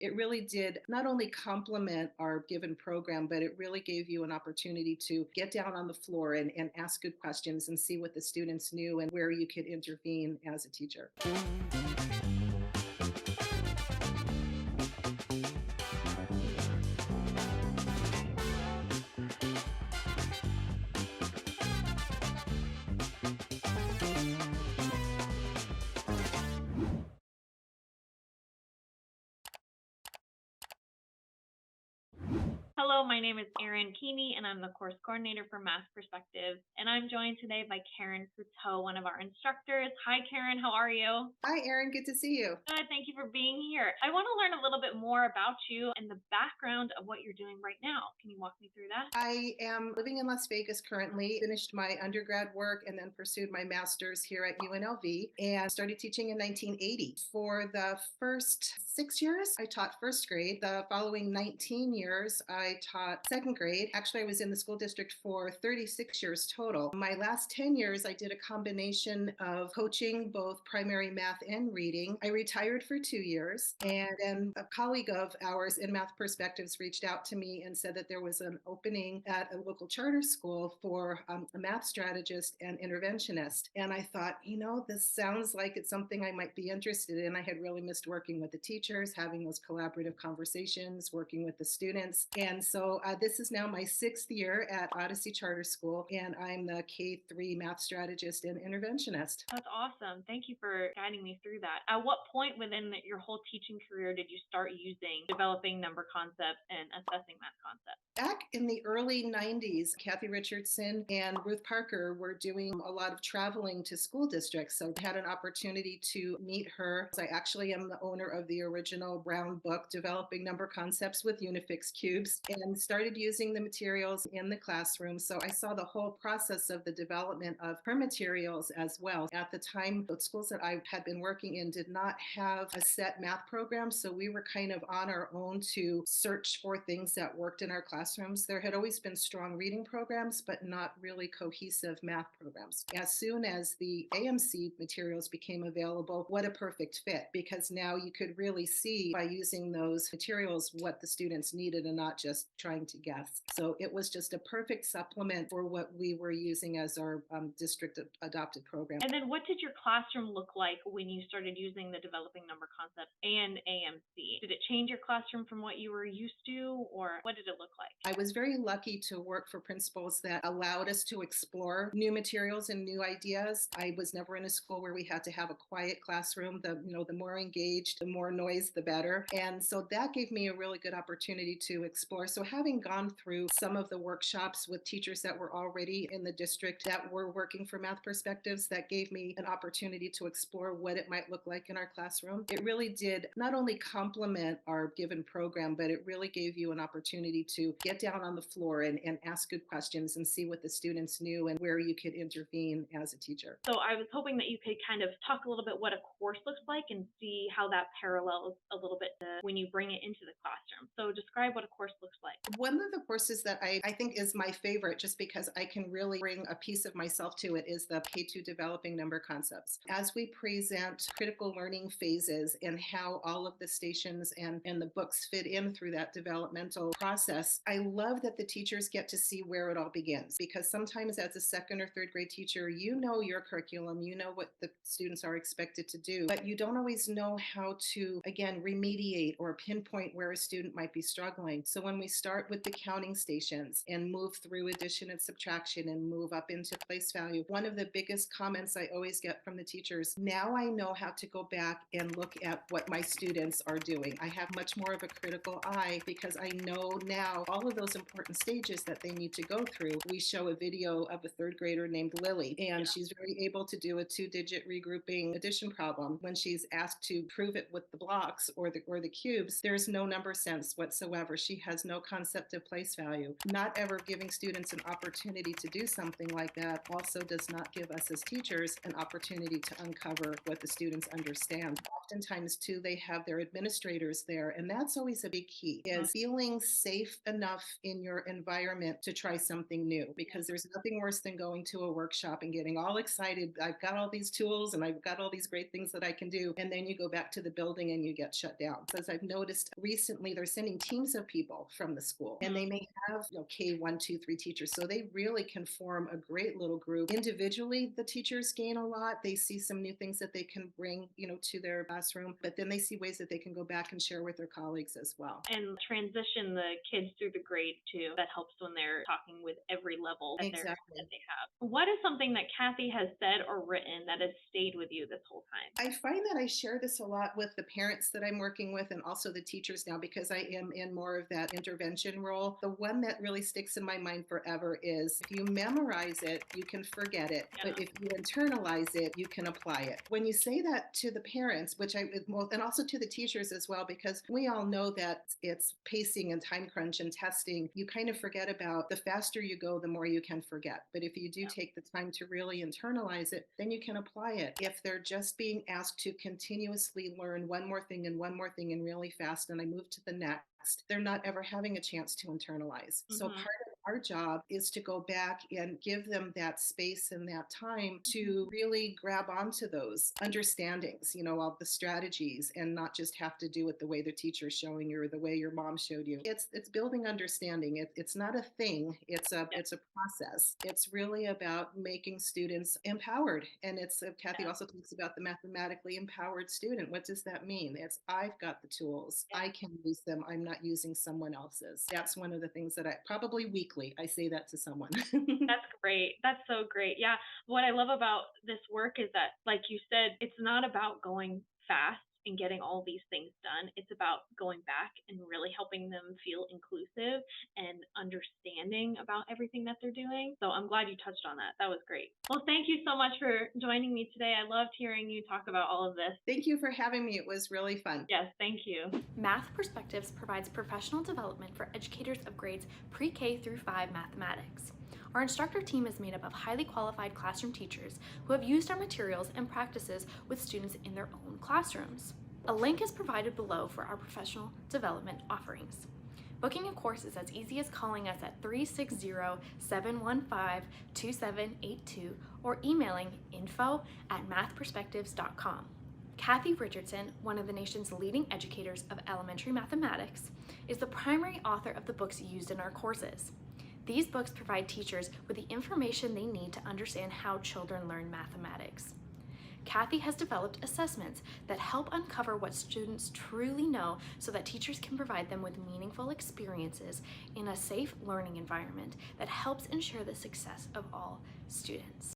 It really did not only complement our given program, but it really gave you an opportunity to get down on the floor and ask good questions and see what the students knew and where you could intervene as a teacher. Hello, my name is Erin Keeney, and I'm the course coordinator for Math Perspectives. And I'm joined today by Karen Croteau, one of our instructors. Hi, Karen. How are you? Hi, Erin. Good to see you. Good. Thank you for being here. I want to learn a little bit more about you and the background of what you're doing right now. Can you walk me through that? I am living in Las Vegas currently, finished my undergrad work and then pursued my master's here at UNLV and started teaching in 1980. For the first 6 years, I taught first grade. The following 19 years, I taught second grade. Actually, I was in the school district for 36 years total. My last 10 years, I did a combination of coaching both primary math and reading. I retired for 2 years, and then a colleague of ours in Math Perspectives reached out to me and said that there was an opening at a local charter school for a math strategist and interventionist. And I thought, this sounds like it's something I might be interested in. I had really missed working with the teachers, having those collaborative conversations, working with the students. And so this is now my 6th year at Odyssey Charter School, and I'm the K-3 math strategist and interventionist. That's awesome. Thank you for guiding me through that. At what point within your whole teaching career did you start using developing number concepts and assessing math concepts? Back in the early 90s, Kathy Richardson and Ruth Parker were doing a lot of traveling to school districts. So I had an opportunity to meet her. I actually am the owner of the original brown book, Developing Number Concepts with Unifix Cubes, and started using the materials in the classroom. So I saw the whole process of the development of her materials as well. At the time, the schools that I had been working in did not have a set math program. So we were kind of on our own to search for things that worked in our classrooms. There had always been strong reading programs, but not really cohesive math programs. As soon as the AMC materials became available, what a perfect fit, because now you could really see by using those materials what the students needed and not just trying to guess. So it was just a perfect supplement for what we were using as our district adopted program. And then what did your classroom look like when you started using the developing number concept and AMC? Did it change your classroom from what you were used to, or what did it look like? I was very lucky to work for principals that allowed us to explore new materials and new ideas. I was never in a school where we had to have a quiet classroom. The more engaged, the more noise, the better. And so that gave me a really good opportunity to explore. So having gone through some of the workshops with teachers that were already in the district that were working for Math Perspectives, that gave me an opportunity to explore what it might look like in our classroom. It really did not only complement our given program, but it really gave you an opportunity to get down on the floor and ask good questions and see what the students knew and where you could intervene as a teacher. So I was hoping that you could kind of talk a little bit what a course looks like and see how that parallels a little bit to when you bring it into the classroom. So describe what a course looks like. One of the courses that I think is my favorite, just because I can really bring a piece of myself to it, is the K2 Developing Number Concepts. As we present critical learning phases and how all of the stations and the books fit in through that developmental process, I love that the teachers get to see where it all begins, because sometimes as a second or third grade teacher, you know your curriculum, you know what the students are expected to do, but you don't always know how to, again, remediate or pinpoint where a student might be struggling. So when we start with the counting stations and move through addition and subtraction and move up into place value, one of the biggest comments I always get from the teachers, now I know how to go back and look at what my students are doing. I have much more of a critical eye because I know now all of those important stages that they need to go through. We show a video of a third grader named Lily, and she's very able to do a 2-digit regrouping addition problem. When she's asked to prove it with the blocks or the cubes, there's no number sense whatsoever. She has no concept of place value. Not ever giving students an opportunity to do something like that also does not give us as teachers an opportunity to uncover what the students understand. Oftentimes too, they have their administrators there, and that's always a big key, is feeling safe enough enough in your environment to try something new, because there's nothing worse than going to a workshop and getting all excited. I've got all these tools and I've got all these great things that I can do. And then you go back to the building and you get shut down. So as I've noticed recently, they're sending teams of people from the school, and they may have, K1, 2, 3 teachers. So they really can form a great little group. Individually, the teachers gain a lot. They see some new things that they can bring, to their classroom, but then they see ways that they can go back and share with their colleagues as well. And transition the kids through the grade too. That helps when they're talking with every level that Exactly. that they have. What is something that Kathy has said or written that has stayed with you this whole time? I find that I share this a lot with the parents that I'm working with and also the teachers now, because I am in more of that intervention role. The one that really sticks in my mind forever is, if you memorize it, you can forget it. Yeah. But if you internalize it, you can apply it. When you say that to the parents, and also to the teachers as well, because we all know that it's pacing and time crunch and testing, you kind of forget about the faster you go, the more you can forget. But if you do take the time to really internalize it, then you can apply it. If they're just being asked to continuously learn one more thing and really fast, and I move to the next, they're not ever having a chance to internalize. So part of our job is to go back and give them that space and that time to really grab onto those understandings, all the strategies, and not just have to do it the way the teacher's showing you or the way your mom showed you. It's building understanding. It's not a thing. It's a process. It's really about making students empowered. And Kathy also talks about the mathematically empowered student. What does that mean? It's, I've got the tools. I can use them. I'm not using someone else's. That's one of the things that I probably weekly I say that to someone. That's great. That's so great. Yeah. What I love about this work is that, like you said, it's not about going fast and getting all these things done. It's about going back and really helping them feel inclusive and understanding about everything that they're doing. So I'm glad you touched on that. That was great. Well, thank you so much for joining me today. I loved hearing you talk about all of this. Thank you for having me. It was really fun. Yes, thank you. Math Perspectives provides professional development for educators of grades pre-K through 5 mathematics. Our instructor team is made up of highly qualified classroom teachers who have used our materials and practices with students in their own classrooms. A link is provided below for our professional development offerings. Booking a course is as easy as calling us at 360-715-2782 or emailing info@mathperspectives.com. Kathy Richardson, one of the nation's leading educators of elementary mathematics, is the primary author of the books used in our courses. These books provide teachers with the information they need to understand how children learn mathematics. Kathy has developed assessments that help uncover what students truly know so that teachers can provide them with meaningful experiences in a safe learning environment that helps ensure the success of all students.